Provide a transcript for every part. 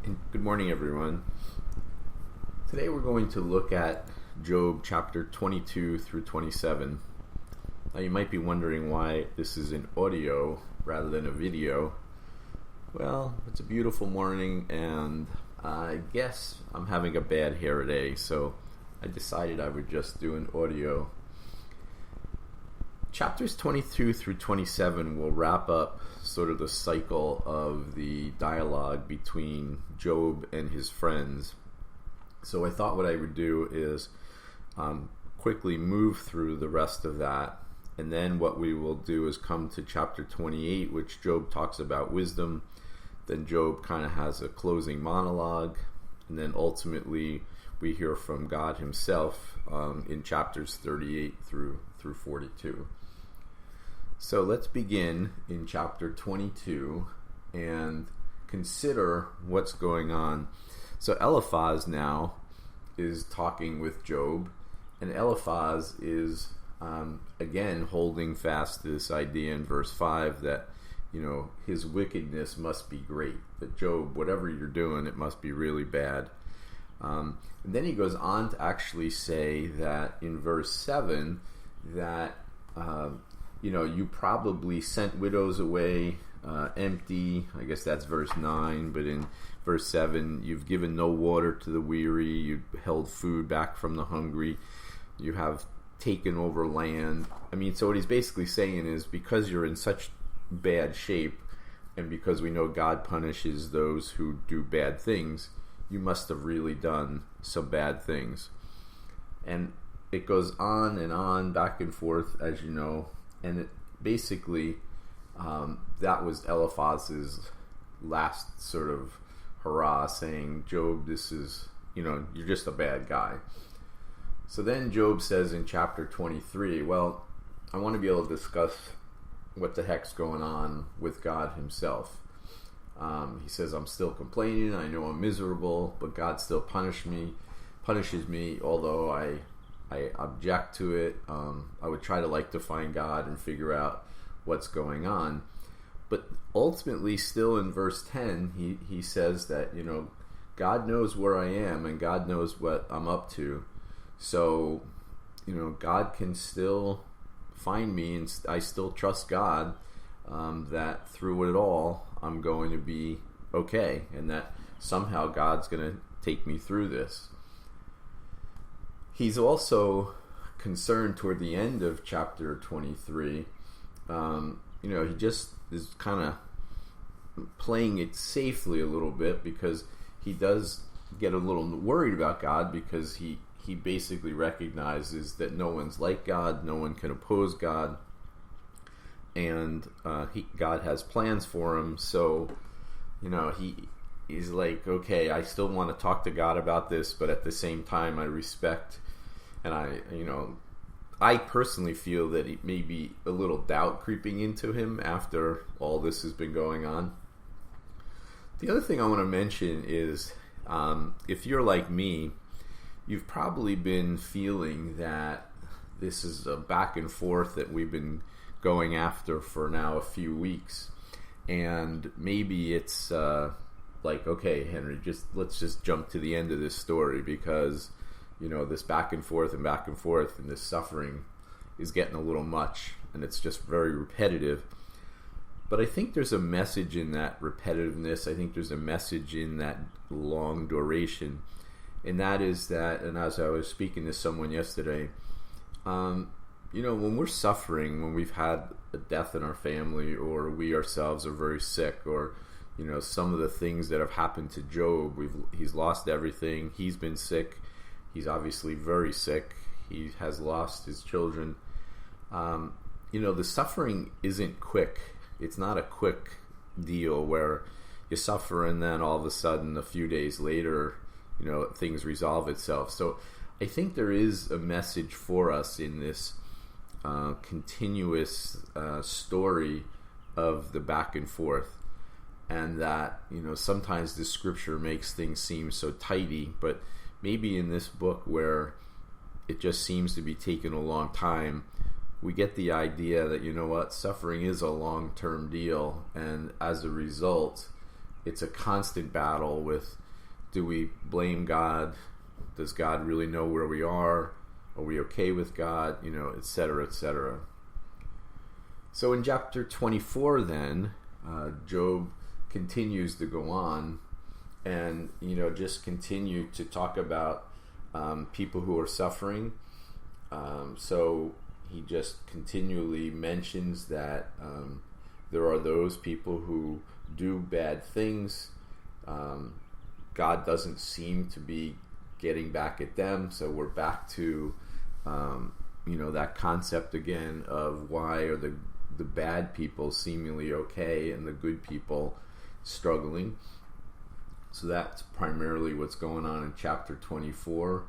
Good morning, everyone. Today we're going to look at Job chapter 22 through 27. Now you might be wondering why this is an audio rather than a video. Well, it's a beautiful morning and I guess I'm having a bad hair day, so I decided I would just do an audio. Chapters 22 through 27 will wrap up sort of the cycle of the dialogue between Job and his friends. So I thought what I would do is quickly move through the rest of that, and then what we will do is come to chapter 28, which Job talks about wisdom. Then Job kind of has a closing monologue, and then ultimately we hear from God himself in chapters 38 through 42. So let's begin in chapter 22 and consider what's going on. So Eliphaz now is talking with Job, and Eliphaz is again holding fast to this idea in verse 5 that his wickedness must be great, that Job, whatever you're doing, it must be really bad. And then he goes on to actually say that in verse 7 that you probably sent widows away empty. I guess that's verse 9, but in verse 7, you've given no water to the weary, you've held food back from the hungry, you have taken over land. So what he's basically saying is, because you're in such bad shape, and because we know God punishes those who do bad things, you must have really done some bad things. And it goes on and on, back and forth, as you know. And it basically, that was Eliphaz's last sort of hurrah, saying, Job, this is, you're just a bad guy. So then Job says in chapter 23, well, I want to be able to discuss what the heck's going on with God himself. He says, I'm still complaining, I know I'm miserable, but God still punishes me, although I object to it. I would try to find God and figure out what's going on. But ultimately, still in verse 10, he says that, God knows where I am and God knows what I'm up to. So, God can still find me, and I still trust God that through it all, I'm going to be okay, and that somehow God's going to take me through this. He's also concerned toward the end of chapter 23. He just is kind of playing it safely a little bit, because he does get a little worried about God, because he basically recognizes that no one's like God, no one can oppose God, and God has plans for him. So, he's like, okay, I still want to talk to God about this, but at the same time I respect, and I personally feel that it may be a little doubt creeping into him after all this has been going on. The other thing I want to mention is, if you're like me, you've probably been feeling that this is a back and forth that we've been going after for now a few weeks, and maybe it's okay, Henry, let's just jump to the end of this story, because this back and forth and this suffering is getting a little much, and it's just very repetitive. But I think there's a message in that repetitiveness. I think there's a message in that long duration, and that is that, and as I was speaking to someone yesterday, when we're suffering, when we've had a death in our family, or we ourselves are very sick, or some of the things that have happened to Job, he's lost everything, he's been sick, he's obviously very sick, he has lost his children. The suffering isn't quick. It's not a quick deal where you suffer and then all of a sudden a few days later things resolve itself. So I think there is a message for us in this continuous story of the back and forth, and that sometimes the scripture makes things seem so tidy, but maybe in this book where it just seems to be taking a long time, we get the idea that suffering is a long-term deal, and as a result it's a constant battle with, do we blame God? Does God really know where we are? Are we okay with God? Etc., etc. So in chapter 24 then, Job continues to go on and, just continue to talk about people who are suffering. So he just continually mentions that there are those people who do bad things. God doesn't seem to be getting back at them. So we're back to, that concept again of why are the bad people seemingly okay and the good people struggling. So that's primarily what's going on in chapter 24.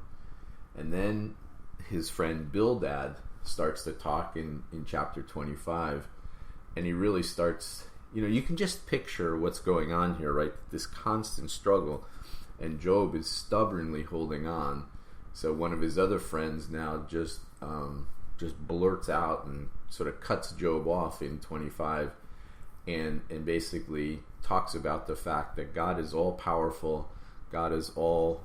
And then his friend Bildad starts to talk in chapter 25. And he really starts, you can just picture what's going on here, right? This constant struggle. And Job is stubbornly holding on. So one of his other friends now just blurts out and sort of cuts Job off in 25 and basically talks about the fact that God is all powerful, God is all,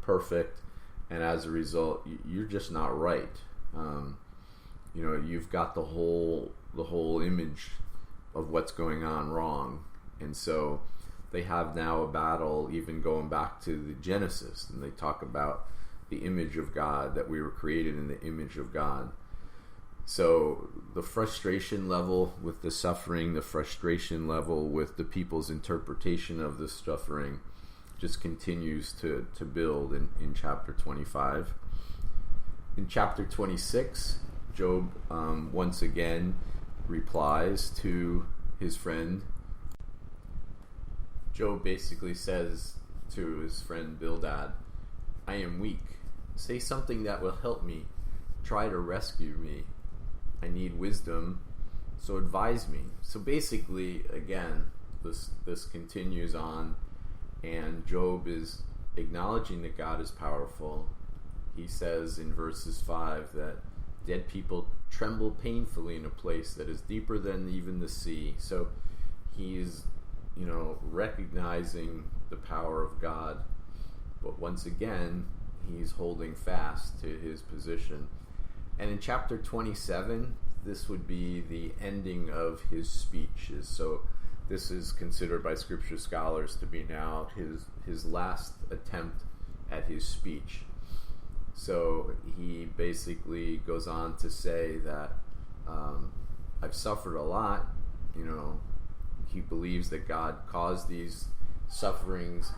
perfect, and as a result, you're just not right. You've got the whole image of what's going on wrong. And so they have now a battle, even going back to the Genesis, and they talk about the image of God, that we were created in the image of God. So the frustration level with the suffering, the frustration level with the people's interpretation of the suffering just continues to build in chapter 25. In chapter 26, Job once again replies to his friend. Job basically says to his friend Bildad, I am weak. Say something that will help me. Try to rescue me. I need wisdom, so advise me. So basically, again, this continues on, and Job is acknowledging that God is powerful. He says in verses 5 that dead people tremble painfully in a place that is deeper than even the sea. So he's, recognizing the power of God, but once again, he's holding fast to his position. And in chapter 27, this would be the ending of his speeches. So this is considered by scripture scholars to be now his last attempt at his speech. So he basically goes on to say that I've suffered a lot. He believes that God caused these sufferings,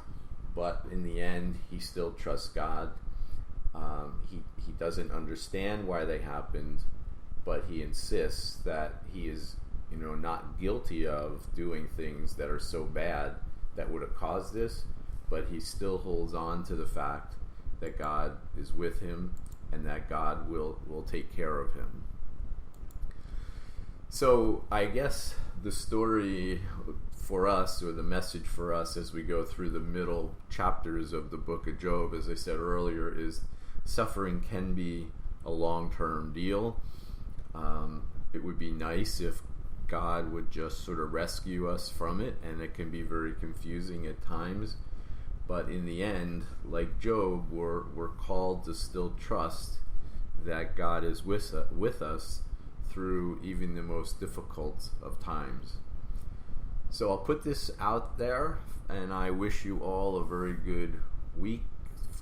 but in the end, he still trusts God. He doesn't understand why they happened, but he insists that he is, not guilty of doing things that are so bad that would have caused this, but he still holds on to the fact that God is with him and that God will take care of him. So I guess the story for us, or the message for us as we go through the middle chapters of the book of Job, as I said earlier, is suffering can be a long-term deal. It would be nice if God would just sort of rescue us from it, and it can be very confusing at times. But in the end, like Job, we're called to still trust that God is with us through even the most difficult of times. So I'll put this out there, and I wish you all a very good week,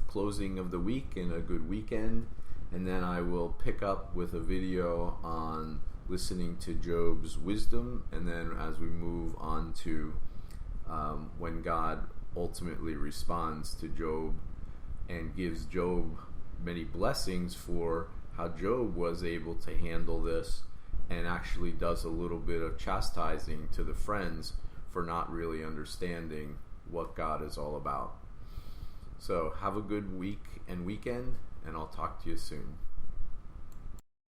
closing of the week, and a good weekend. And then I will pick up with a video on listening to Job's wisdom, and then as we move on to when God ultimately responds to Job and gives Job many blessings for how Job was able to handle this, and actually does a little bit of chastising to the friends for not really understanding what God is all about. So have a good week and weekend, and I'll talk to you soon.